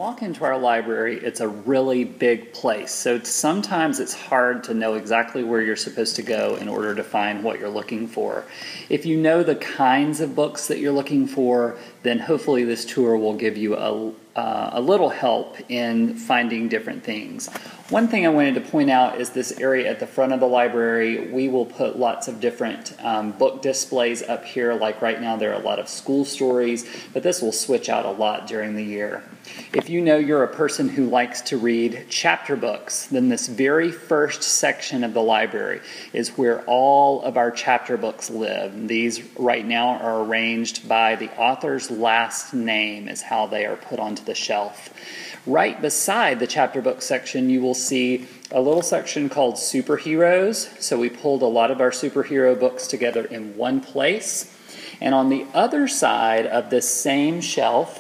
walk into our library, it's a really big place. So sometimes it's hard to know exactly where you're supposed to go in order to find what you're looking for. If you know the kinds of books that you're looking for, then hopefully this tour will give you a little help in finding different things. One thing I wanted to point out is this area at the front of the library. We will put lots of different book displays up here. Like right now there are a lot of school stories, but this will switch out a lot during the year. If you know you're a person who likes to read chapter books, then this very first section of the library is where all of our chapter books live. These right now are arranged by the author's last name is how they are put onto the shelf. Right beside the chapter book section, you will see a little section called Superheroes. So we pulled a lot of our superhero books together in one place. And on the other side of this same shelf,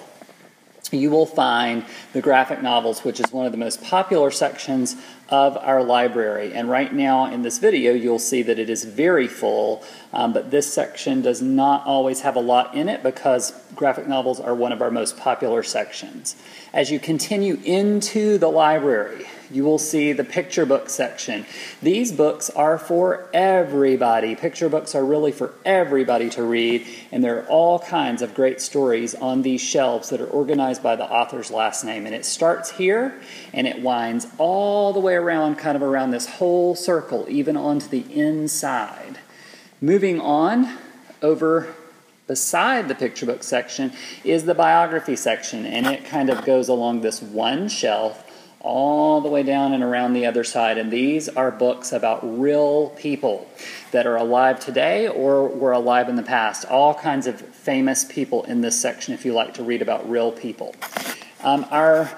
you will find the graphic novels, which is one of the most popular sections of our library. And right now in this video, you'll see that it is very full, but this section does not always have a lot in it because graphic novels are one of our most popular sections. As you continue into the library, you will see the picture book section. These books are for everybody. Picture books are really for everybody to read, and there are all kinds of great stories on these shelves that are organized by the author's last name. And it starts here, and it winds all the way around, kind of around this whole circle, even onto the inside. Moving on, over beside the picture book section is the biography section, and it kind of goes along this one shelf all the way down and around the other side. And these are books about real people that are alive today or were alive in the past. All kinds of famous people in this section if you like to read about real people. Our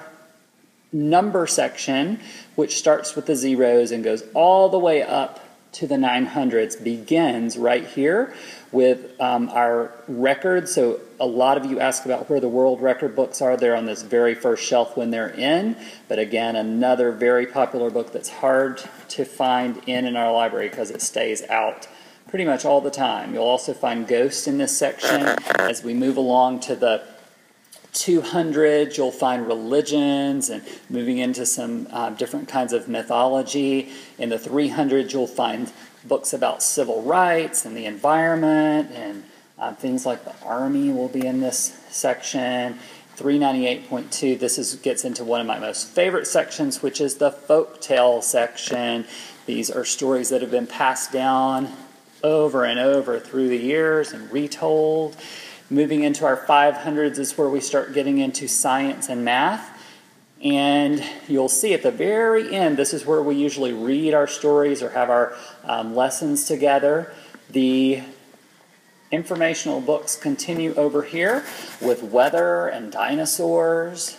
number section, which starts with the zeros and goes all the way up to the 900s, begins right here with our records. So a lot of you ask about where the world record books are. They're on this very first shelf when they're in. But again, another very popular book that's hard to find in our library because it stays out pretty much all the time. You'll also find Ghost in this section. As we move along to the 200, you'll find religions, and moving into some different kinds of mythology. In the 300, you'll find books about civil rights and the environment, and things like the Army will be in this section. 398.2, this gets into one of my most favorite sections, which is the folktale section. These are stories that have been passed down over and over through the years and retold. Moving into our 500s is where we start getting into science and math. And you'll see at the very end, this is where we usually read our stories or have our lessons together. The informational books continue over here with weather and dinosaurs.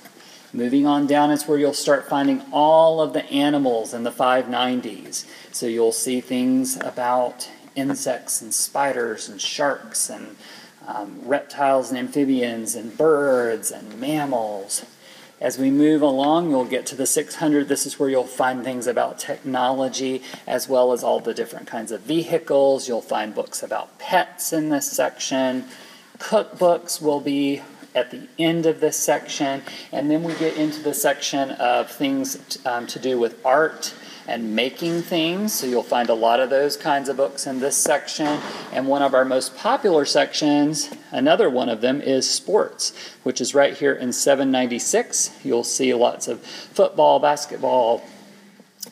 Moving on down is where you'll start finding all of the animals in the 590s. So you'll see things about insects and spiders and sharks and reptiles and amphibians and birds and mammals. As we move along, you'll get to the 600. This is where you'll find things about technology as well as all the different kinds of vehicles. You'll find books about pets in this section. Cookbooks will be at the end of this section. And then we get into the section of things to do with art and making things. So you'll find a lot of those kinds of books in this section. And one of our most popular sections, another one of them, is sports, which is right here in 796. You'll see lots of football, basketball,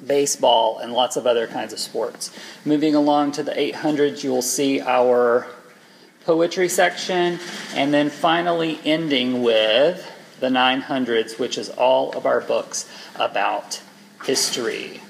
baseball, and lots of other kinds of sports. Moving along to the 800s, you'll see our poetry section, and then finally ending with the 900s, which is all of our books about history.